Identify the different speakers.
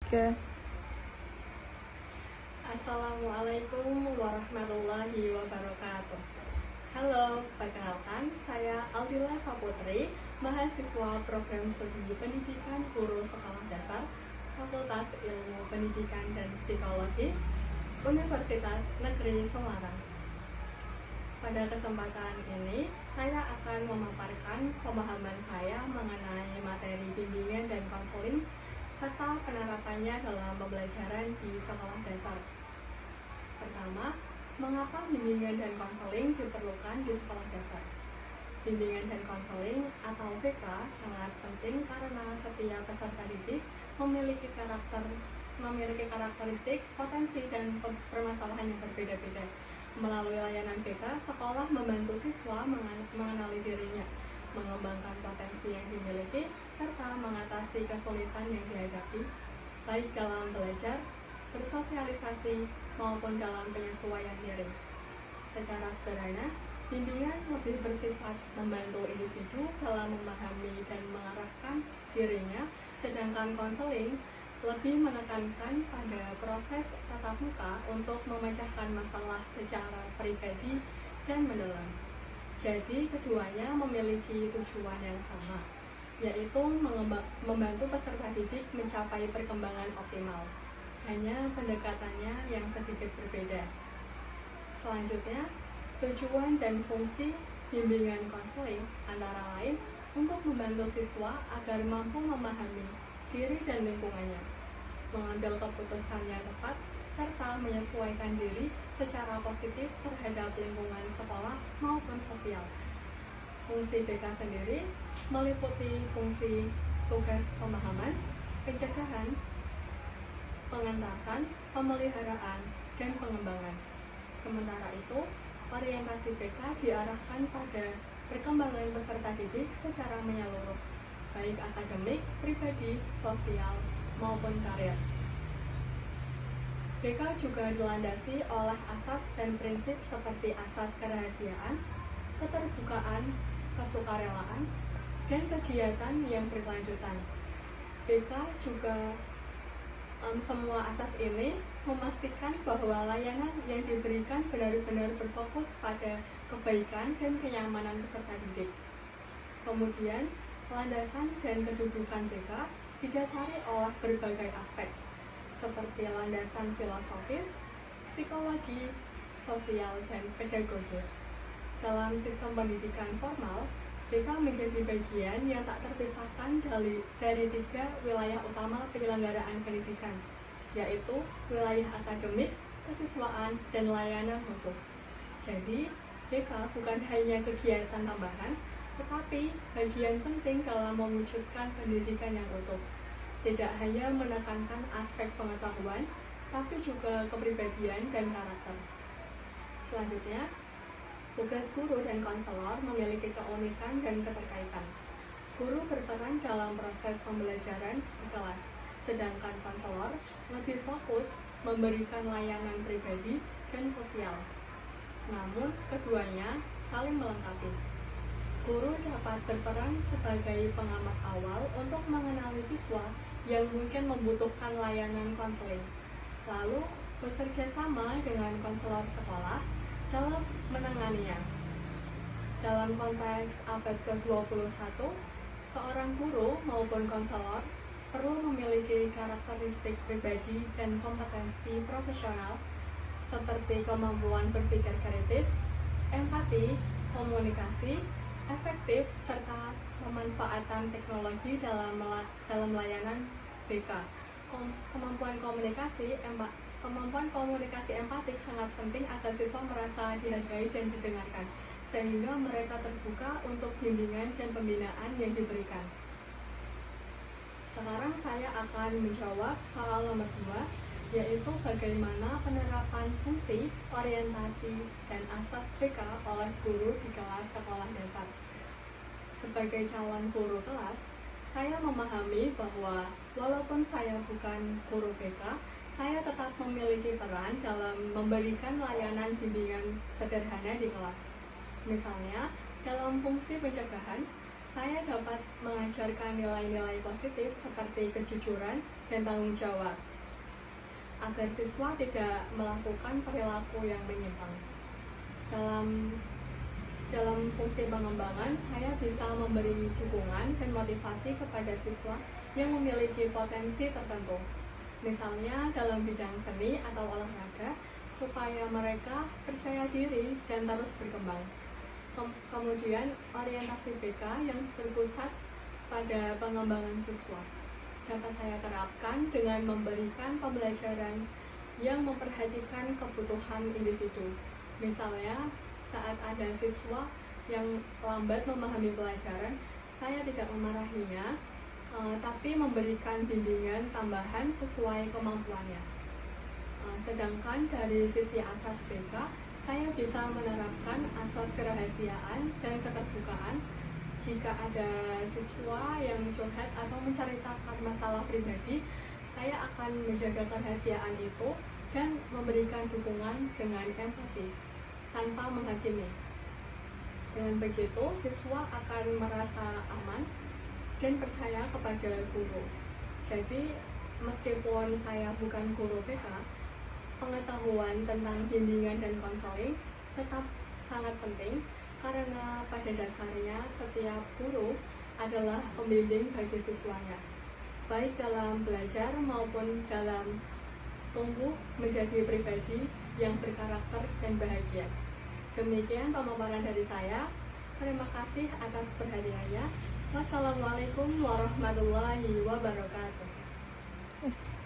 Speaker 1: Oke.
Speaker 2: Assalamualaikum warahmatullahi wabarakatuh. Halo, perkenalkan saya Aldila Saputri, mahasiswa program studi pendidikan guru sekolah dasar Fakultas Ilmu Pendidikan dan Psikologi Universitas Negeri Semarang. Pada kesempatan ini, saya akan memaparkan pemahaman saya mengenai materi bimbingan dan konseling serta penerapannya dalam pembelajaran di sekolah dasar. Pertama, mengapa bimbingan dan konseling diperlukan di sekolah dasar? Bimbingan dan konseling atau BK sangat penting karena setiap peserta didik memiliki karakteristik, potensi, dan permasalahan yang berbeda-beda. Melalui layanan BK, sekolah membantu siswa mengenali dirinya, mengembangkan potensi yang dimiliki, serta mengatasi kesulitan yang dihadapi, baik dalam belajar, bersosialisasi, maupun dalam penyesuaian diri. Secara sederhana, bimbingan lebih bersifat membantu individu dalam memahami dan mengarahkan dirinya, sedangkan konseling lebih menekankan pada proses tatap muka untuk memecahkan masalah secara pribadi dan mendalam. Jadi, keduanya memiliki tujuan yang sama, yaitu membantu peserta didik mencapai perkembangan optimal. Hanya pendekatannya yang sedikit berbeda. Selanjutnya, tujuan dan fungsi bimbingan konseling antara lain untuk membantu siswa agar mampu memahami diri dan lingkungannya, mengambil keputusan yang tepat, serta menyesuaikan diri secara positif terhadap lingkungan sekolah maupun sosial. Fungsi BK sendiri meliputi fungsi tugas pemahaman, pencegahan, pengentasan, pemeliharaan, dan pengembangan. Sementara itu, orientasi BK diarahkan pada perkembangan peserta didik secara menyeluruh, baik akademik, pribadi, sosial, maupun karir. BK juga dilandasi oleh asas dan prinsip seperti asas kerahasiaan, keterbukaan, kesukarelaan, dan kegiatan yang berkelanjutan. BK juga semua asas ini memastikan bahwa layanan yang diberikan benar-benar berfokus pada kebaikan dan kenyamanan peserta didik. Kemudian, landasan dan kedudukan BK didasari oleh berbagai aspek, seperti landasan filosofis, psikologi, sosial, dan pedagogis. Dalam sistem pendidikan formal, BK menjadi bagian yang tak terpisahkan dari 3 wilayah utama penyelenggaraan pendidikan, yaitu wilayah akademik, kesiswaan, dan layanan khusus. Jadi, BK bukan hanya kegiatan tambahan, tetapi bagian penting dalam mewujudkan pendidikan yang utuh. Tidak hanya menekankan aspek pengetahuan, tapi juga kepribadian dan karakter. Selanjutnya, tugas guru dan konselor memiliki keunikan dan keterkaitan. Guru berperan dalam proses pembelajaran di kelas, sedangkan konselor lebih fokus memberikan layanan pribadi dan sosial. Namun, keduanya saling melengkapi. Guru dapat berperan sebagai pengamat awal untuk mengenali siswa yang mungkin membutuhkan layanan konseling, lalu bekerja sama dengan konselor sekolah dalam menanganinya. Dalam konteks abad ke-21, seorang guru maupun konselor perlu memiliki karakteristik pribadi dan kompetensi profesional seperti kemampuan berpikir kritis, empati, komunikasi, efektif, serta pemanfaatan teknologi dalam layanan BK. Kemampuan komunikasi empatik sangat penting agar siswa merasa dihargai dan didengarkan, sehingga mereka terbuka untuk bimbingan dan pembinaan yang diberikan. Sekarang saya akan menjawab soal nomor 2, yaitu bagaimana penerapan fungsi, orientasi, dan asas BK oleh guru di kelas sekolah dasar. Sebagai calon guru kelas, saya memahami bahwa walaupun saya bukan guru BK, saya tetap memiliki peran dalam memberikan layanan bimbingan sederhana di kelas. Misalnya, dalam fungsi pencegahan, saya dapat mengajarkan nilai-nilai positif seperti kejujuran dan tanggung jawab, agar siswa tidak melakukan perilaku yang menyimpang. Dalam fungsi pengembangan, saya bisa memberi dukungan dan motivasi kepada siswa yang memiliki potensi tertentu. Misalnya dalam bidang seni atau olahraga, supaya mereka percaya diri dan terus berkembang. Kemudian orientasi BK yang berpusat pada pengembangan siswa dapat saya terapkan dengan memberikan pembelajaran yang memperhatikan kebutuhan individu. Misalnya, saat ada siswa yang lambat memahami pelajaran, saya tidak memarahinya, tapi memberikan bimbingan tambahan sesuai kemampuannya. Sedangkan dari sisi asas BK, saya bisa menerapkan asas kerahasiaan dan keterbukaan. Jika ada siswa yang curhat atau menceritakan masalah pribadi, saya akan menjaga kerahasiaan itu dan memberikan dukungan dengan empati, tanpa menghakimi. Dengan begitu, siswa akan merasa aman dan percaya kepada guru. Jadi, meskipun saya bukan guru BK, pengetahuan tentang bimbingan dan konseling tetap sangat penting, karena pada dasarnya setiap guru adalah pembimbing bagi siswanya, baik dalam belajar maupun dalam tumbuh menjadi pribadi yang berkarakter dan bahagia. Demikian pemaparan dari saya. Terima kasih atas perhatiannya. Wassalamualaikum warahmatullahi wabarakatuh.